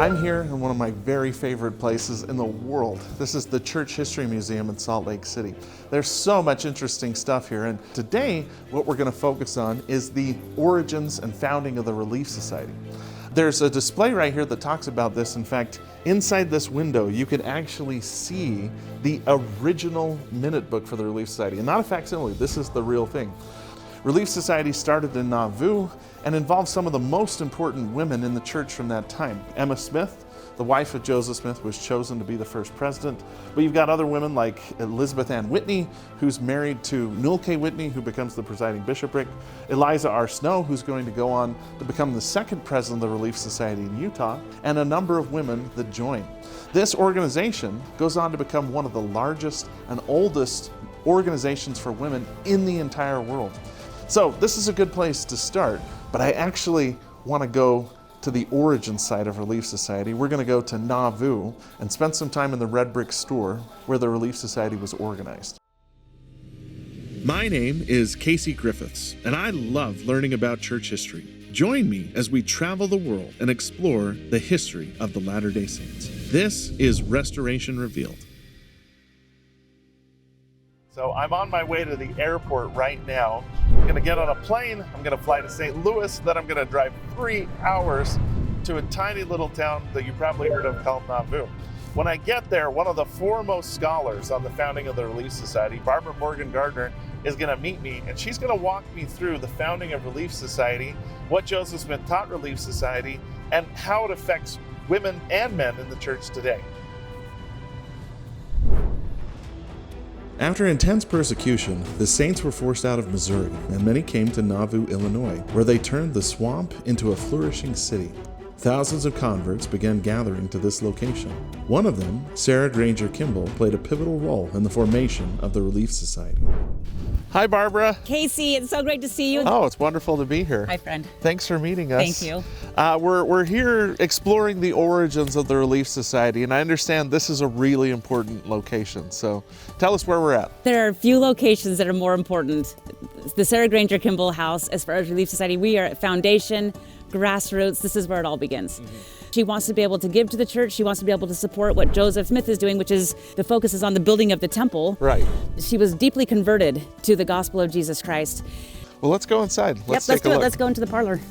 I'm here in one of my very favorite places in the world. This is the Church History Museum in Salt Lake City. There's so much interesting stuff here, and today what we're going to focus on is the origins and founding of the Relief Society. There's a display right here that talks about this. In fact, inside this window, you can actually see the original minute book for the Relief Society, and not a facsimile. This is the real thing. Relief Society started in Nauvoo and involved some of the most important women in the church from that time. Emma Smith, the wife of Joseph Smith, was chosen to be the first president. But you've got other women like Elizabeth Ann Whitney, who's married to Newell K. Whitney, who becomes the presiding bishopric. Eliza R Snow, who's going to go on to become the second president of the Relief Society in Utah, and a number of women that join. This organization goes on to become one of the largest and oldest organizations for women in the entire world. So this is a good place to start, but I actually want to go to the origin side of Relief Society. We're going to go to Nauvoo and spend some time in the red brick store where the Relief Society was organized. My name is Casey Griffiths, and I love learning about church history. Join me as we travel the world and explore the history of the Latter-day Saints. This is Restoration Revealed. So I'm on my way to the airport right now. I'm gonna get on a plane, I'm gonna fly to St. Louis, then I'm gonna drive 3 hours to a tiny little town that you probably heard of called Nauvoo. When I get there, one of the foremost scholars on the founding of the Relief Society, Barbara Gardner, is gonna meet me, and she's gonna walk me through the founding of Relief Society, what Joseph Smith taught Relief Society, and how it affects women and men in the church today. After intense persecution, the saints were forced out of Missouri, and many came to Nauvoo, Illinois, where they turned the swamp into a flourishing city. Thousands of converts began gathering to this location. One of them, Sarah Granger Kimball, played a pivotal role in the formation of the Relief Society. Hi, Barbara. Casey, it's so great to see you. Oh, it's wonderful to be here. Hi, friend. Thanks for meeting us. Thank you. We're here exploring the origins of the Relief Society, and I understand this is a really important location. So tell us where we're at. There are a few locations that are more important. The Sarah Granger Kimball House, as far as Relief Society, we are at foundation, grassroots. This is where it all begins. Mm-hmm. She wants to be able to give to the church. She wants to be able to support what Joseph Smith is doing, which is the focus is on the building of the temple. Right. She was deeply converted to the gospel of Jesus Christ. Well, let's go inside. Let's do it. Let's go into the parlor.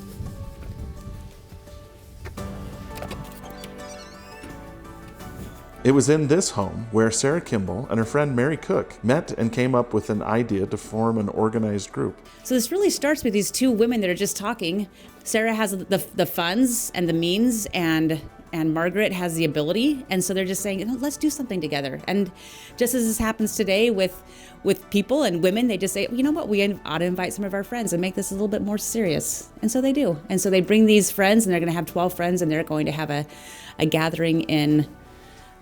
It was in this home where Sarah Kimball and her friend Mary Cook met and came up with an idea to form an organized group. So this really starts with these two women that are just talking. Sarah has the funds and the means, and Margaret has the ability, and so they're just saying, let's do something together. And just as this happens today with people and women, they just say, you know what, we ought to invite some of our friends and make this a little bit more serious. And so they do. And so they bring these friends, and they're going to have 12 friends, and they're going to have a gathering in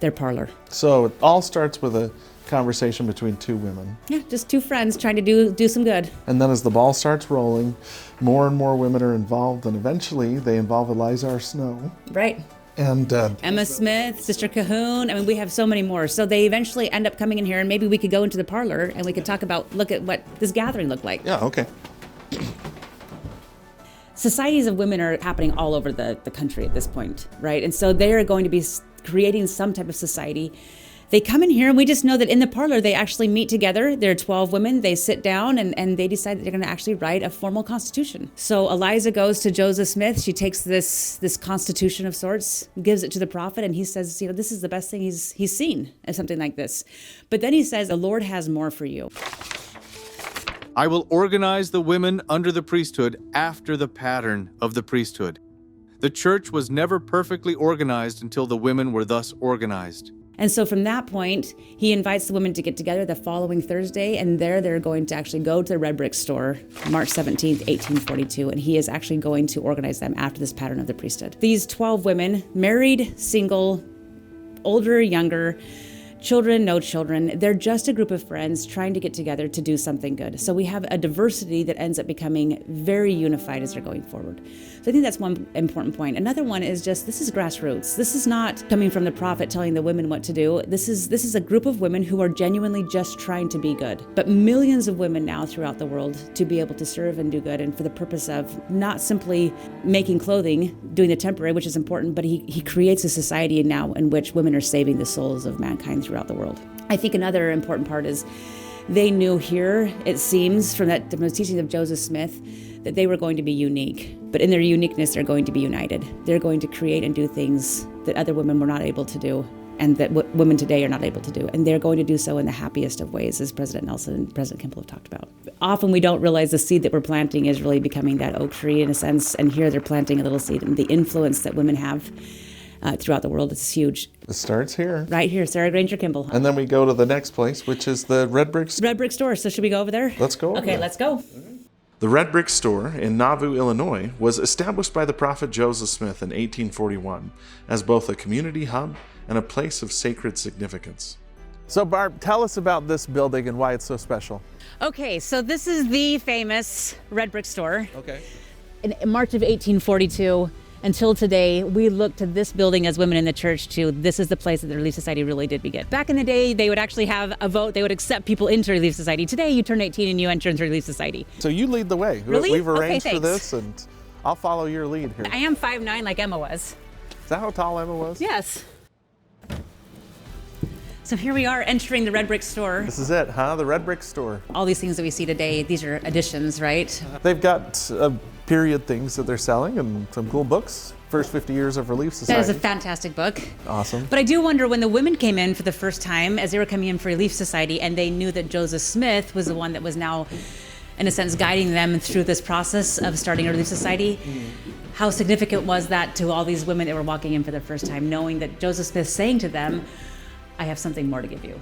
their parlor. So it all starts with a conversation between two women. Yeah, just two friends trying to do some good. And then as the ball starts rolling, more and more women are involved, and eventually they involve Eliza R Snow. Right. And Emma Smith, Sister Cahoon. I mean, we have so many more. So they eventually end up coming in here, and maybe we could go into the parlor and we could talk about, look at what this gathering looked like. Yeah, okay. Societies of women are happening all over the country at this point, right? And so they are going to be creating some type of society. They come in here, and we just know that in the parlor, they actually meet together. There are 12 women. They sit down, and they decide that they're going to actually write a formal constitution. So Eliza goes to Joseph Smith. She takes this constitution of sorts, gives it to the prophet, and he says, this is the best thing he's seen, as something like this. But then he says, the Lord has more for you. I will organize the women under the priesthood after the pattern of the priesthood. The church was never perfectly organized until the women were thus organized. And so from that point, he invites the women to get together the following Thursday, and they're going to actually go to the red brick store, March 17th, 1842, and he is actually going to organize them after this pattern of the priesthood. These 12 women, married, single, older, younger, Children, no children. They're just a group of friends trying to get together to do something good. So we have a diversity that ends up becoming very unified as they're going forward. So I think that's one important point. Another one is just, this is grassroots. This is not coming from the prophet telling the women what to do. This is a group of women who are genuinely just trying to be good. But millions of women now throughout the world to be able to serve and do good, and for the purpose of not simply making clothing, doing the temporary, which is important, but he creates a society now in which women are saving the souls of mankind throughout the world. I think another important part is they knew here, it seems, from the teaching of Joseph Smith, that they were going to be unique. But in their uniqueness, they're going to be united. They're going to create and do things that other women were not able to do, and that women today are not able to do. And they're going to do so in the happiest of ways, as President Nelson and President Kimball have talked about. Often we don't realize the seed that we're planting is really becoming that oak tree in a sense, and here they're planting a little seed, and the influence that women have throughout the world is huge. It starts here. Right here, Sarah Granger Kimball. And then we go to the next place, which is the Red Brick Store. Red Brick Store. So should we go over there? Let's go over Okay, there. let's go. The Red Brick Store in Nauvoo, Illinois, was established by the prophet Joseph Smith in 1841 as both a community hub and a place of sacred significance. So Barb, tell us about this building and why it's so special. Okay, so this is the famous Red Brick Store. Okay. In March of 1842 until today, we look to this building as women in the church to, this is the place that the Relief Society really did begin. Back in the day, they would actually have a vote. They would accept people into Relief Society. Today, you turn 18 and you enter into Relief Society. So you lead the way. Really? We've arranged Okay, for this, and I'll follow your lead here. I am 5'9", like Emma was. Is that how tall Emma was? Yes. So here we are entering the Red Brick Store. This is it, huh? The Red Brick Store. All these things that we see today, these are additions, right? They've got period things that they're selling and some cool books. First 50 Years of Relief That Society. is a fantastic book. Awesome. But I do wonder, when the women came in for the first time, as they were coming in for Relief Society, and they knew that Joseph Smith was the one that was now, in a sense, guiding them through this process of starting a Relief Society, how significant was that to all these women that were walking in for the first time, knowing that Joseph Smith saying to them, I have something more to give you.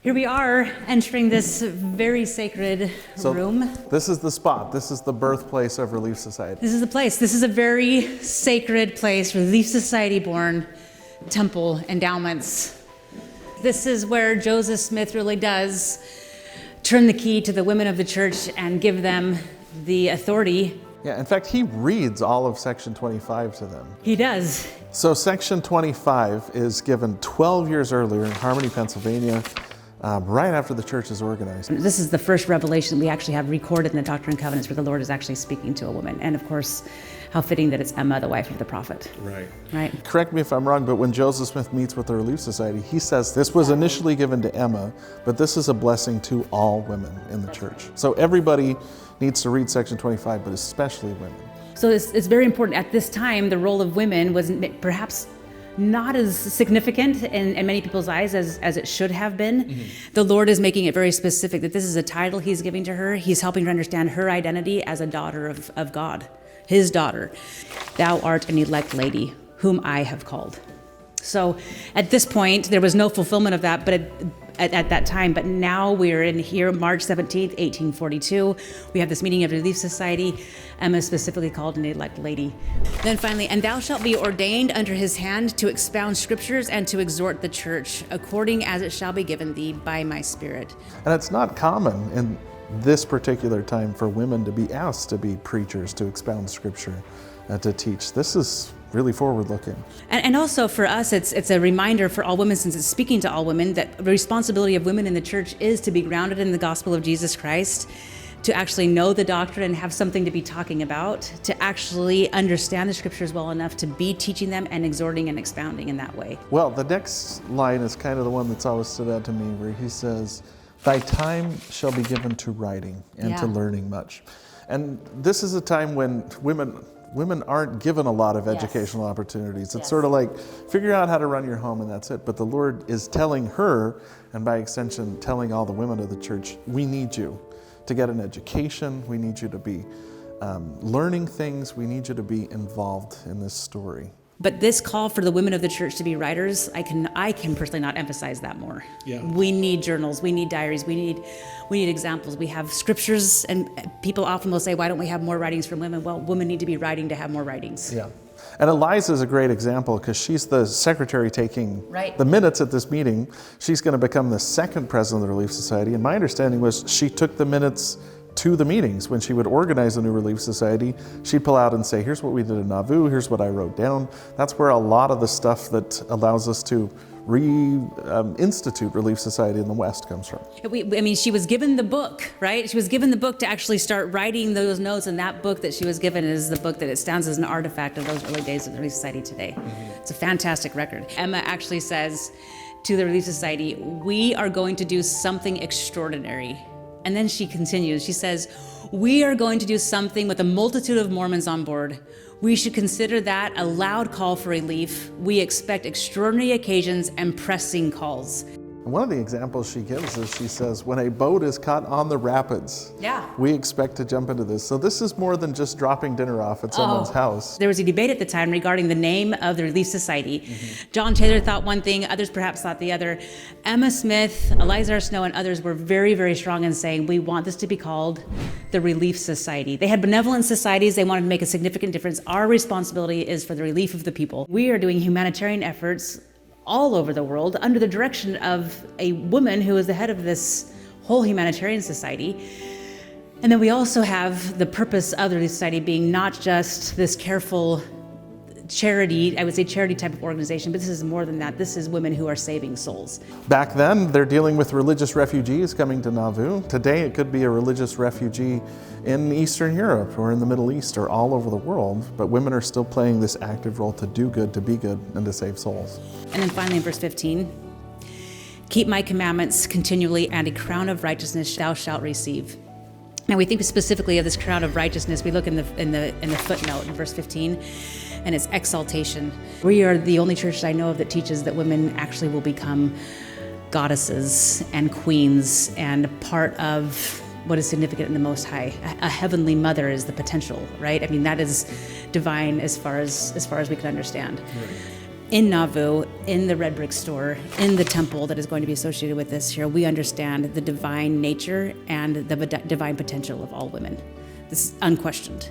Here we are entering this very sacred room. This is the spot. This is the birthplace of Relief Society. This is the place. This is a very sacred place, Relief Society born, temple, endowments. This is where Joseph Smith really does turn the key to the women of the church and give them the authority. Yeah, in fact, he reads all of Section 25 to them. He does. So Section 25 is given 12 years earlier in Harmony, Pennsylvania, right after the church is organized. This is the first revelation we actually have recorded in the Doctrine and Covenants where the Lord is actually speaking to a woman. And of course, how fitting that it's Emma, the wife of the prophet. Right. Right. Correct me if I'm wrong, but when Joseph Smith meets with the Relief Society, he says this was initially given to Emma, but this is a blessing to all women in the church. So everybody needs to read Section 25, but especially women. So it's very important. At this time, the role of women was perhaps not as significant in many people's eyes as it should have been. Mm-hmm. The Lord is making it very specific that this is a title he's giving to her. He's helping her understand her identity as a daughter of God, his daughter. Thou art an elect lady, whom I have called. So at this point, there was no fulfillment of that, but at that time, but now we're in here, March 17th, 1842. We have this meeting of the Relief Society. Emma is specifically called an elect lady. Then finally, and thou shalt be ordained under his hand to expound scriptures and to exhort the church, according as it shall be given thee by my spirit. And it's not common in this particular time for women to be asked to be preachers, to expound scripture, to teach. This is really forward-looking. And also for us, it's a reminder for all women, since it's speaking to all women, that the responsibility of women in the church is to be grounded in the gospel of Jesus Christ, to actually know the doctrine and have something to be talking about, to actually understand the scriptures well enough to be teaching them and exhorting and expounding in that way. Well, the next line is kind of the one that's always stood out to me, where he says, thy time shall be given to writing and to learning much. And this is a time when women aren't given a lot of educational opportunities. It's sort of like, figure out how to run your home and that's it. But the Lord is telling her, and by extension, telling all the women of the church, we need you to get an education. We need you to be learning things. We need you to be involved in this story. But this call for the women of the church to be writers, I can personally not emphasize that more. Yeah. We need journals, we need diaries, we need examples. We have scriptures, and people often will say, why don't we have more writings from women? Well, women need to be writing to have more writings. Yeah. And Eliza is a great example because she's the secretary taking Right. the minutes at this meeting. She's going to become the second president of the Relief Society. And my understanding was she took the minutes to the meetings. When she would organize a new Relief Society, she'd pull out and say, here's what we did in Nauvoo, here's what I wrote down. That's where a lot of the stuff that allows us to re-institute Relief Society in the West comes from. She was given the book, right? She was given the book to actually start writing those notes, and that book that she was given is the book that stands as an artifact of those early days of the Relief Society today. It's a fantastic record. Emma actually says to the Relief Society, we are going to do something extraordinary. And then she continues, she says, we are going to do something with a multitude of Mormons on board. We should consider that a loud call for relief. We expect extraordinary occasions and pressing calls. One of the examples she gives is she says, when a boat is caught on the rapids, we expect to jump into this. So this is more than just dropping dinner off at someone's house. There was a debate at the time regarding the name of the Relief Society. John Taylor thought one thing, others perhaps thought the other. Emma Smith, Eliza R Snow, and others were very, very strong in saying, we want this to be called the Relief Society. They had benevolent societies. They wanted to make a significant difference. Our responsibility is for the relief of the people. We are doing humanitarian efforts all over the world under the direction of a woman who is the head of this whole humanitarian society. And then we also have the purpose of the Relief Society being not just this careful charity, I would say charity type of organization, but this is more than that. This is women who are saving souls. Back then, they're dealing with religious refugees coming to Nauvoo. Today, it could be a religious refugee in Eastern Europe or in the Middle East or all over the world, but women are still playing this active role to do good, to be good, and to save souls. And then finally in verse 15, keep my commandments continually, and a crown of righteousness thou shalt receive. Now we think specifically of this crown of righteousness. We look in the footnote in verse 15, and it's exaltation. We are the only church I know of that teaches that women actually will become goddesses and queens and part of what is significant in the Most High. A heavenly mother is the potential, right? I mean, that is divine as far as we can understand. Right. In Nauvoo, in the red brick store, in the temple that is going to be associated with this here, we understand the divine nature and the divine potential of all women. This is unquestioned.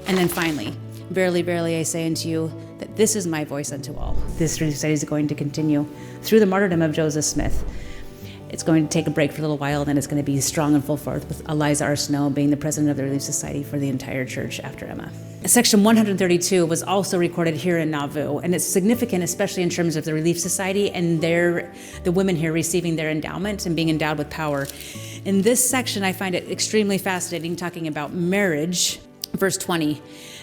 And then finally, verily, verily, I say unto you that this is my voice unto all. This Relief Society is going to continue through the martyrdom of Joseph Smith. It's going to take a break for a little while, and then it's going to be strong and full forth with Eliza R Snow being the president of the Relief Society for the entire church after Emma. Section 132 was also recorded here in Nauvoo, and it's significant, especially in terms of the Relief Society and the women here receiving their endowment and being endowed with power. In this section, I find it extremely fascinating, talking about marriage. Verse 20,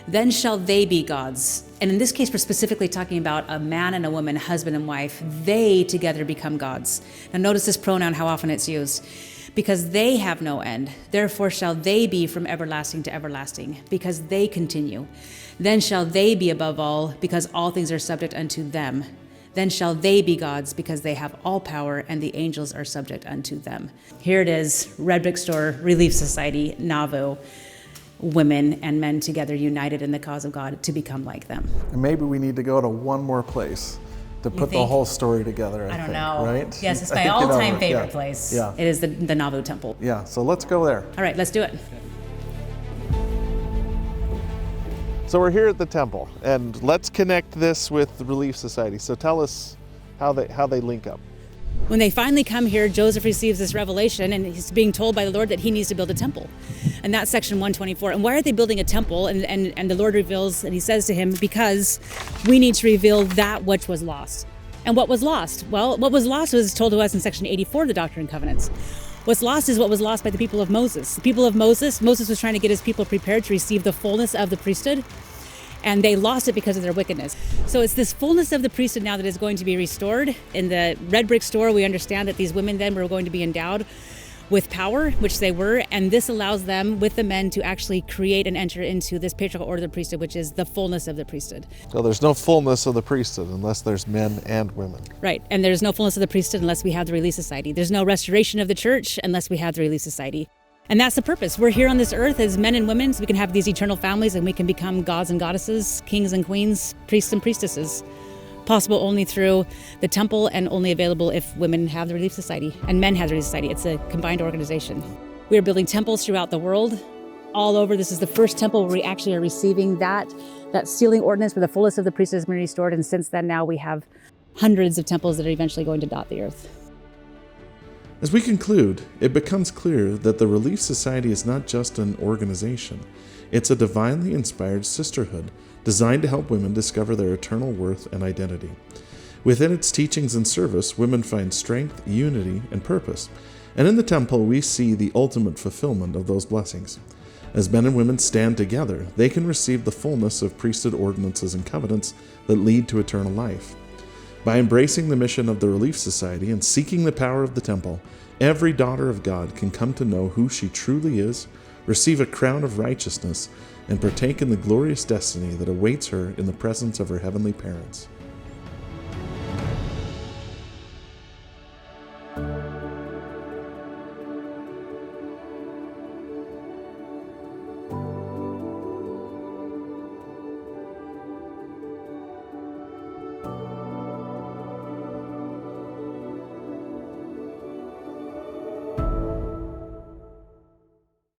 then shall they be gods. And in this case, we're specifically talking about a man and a woman, husband and wife. They together become gods. Now notice this pronoun, how often it's used. Because they have no end. Therefore shall they be from everlasting to everlasting, because they continue. Then shall they be above all, because all things are subject unto them. Then shall they be gods, because they have all power, and the angels are subject unto them. Here it is, Red Brick Store, Relief Society, Nauvoo. Women and men together united in the cause of God to become like them. And maybe we need to go to one more place to put the whole story together, I think, know. Right? Yes, it's my all-time favorite place. Yeah. It is the Nauvoo Temple. Yeah, so let's go there. All right, let's do it. So we're here at the temple, and let's connect this with the Relief Society. So tell us how they link up. When they finally come here, Joseph receives this revelation, and he's being told by the Lord that he needs to build a temple. And that's section 124. And why are they building a temple? And the Lord reveals, and he says to him, because we need to reveal that which was lost. And what was lost? Well, what was lost was told to us in section 84 of the Doctrine and Covenants. What's lost is what was lost by the people of Moses. The people of Moses was trying to get his people prepared to receive the fullness of the priesthood. And they lost it because of their wickedness. So it's this fullness of the priesthood now that is going to be restored. In the red brick store, we understand that these women then were going to be endowed with power, which they were, and this allows them, with the men, to actually create and enter into this patriarchal order of the priesthood, which is the fullness of the priesthood. So there's no fullness of the priesthood unless there's men and women. Right, and there's no fullness of the priesthood unless we have the Relief Society. There's no restoration of the church unless we have the Relief Society. And that's the purpose. We're here on this earth as men and women so we can have these eternal families and we can become gods and goddesses, kings and queens, priests and priestesses. Possible only through the temple and only available if women have the Relief Society and men have the Relief Society. It's a combined organization. We are building temples throughout the world, all over. This is the first temple where we actually are receiving that that sealing ordinance where the fullness of the priesthood has been restored. And since then, now we have hundreds of temples that are eventually going to dot the earth. As we conclude, it becomes clear that the Relief Society is not just an organization. It's a divinely inspired sisterhood designed to help women discover their eternal worth and identity. Within its teachings and service, women find strength, unity, and purpose. And in the temple, we see the ultimate fulfillment of those blessings. As men and women stand together, they can receive the fullness of priesthood ordinances and covenants that lead to eternal life. By embracing the mission of the Relief Society and seeking the power of the temple, every daughter of God can come to know who she truly is, receive a crown of righteousness, and partake in the glorious destiny that awaits her in the presence of her heavenly parents.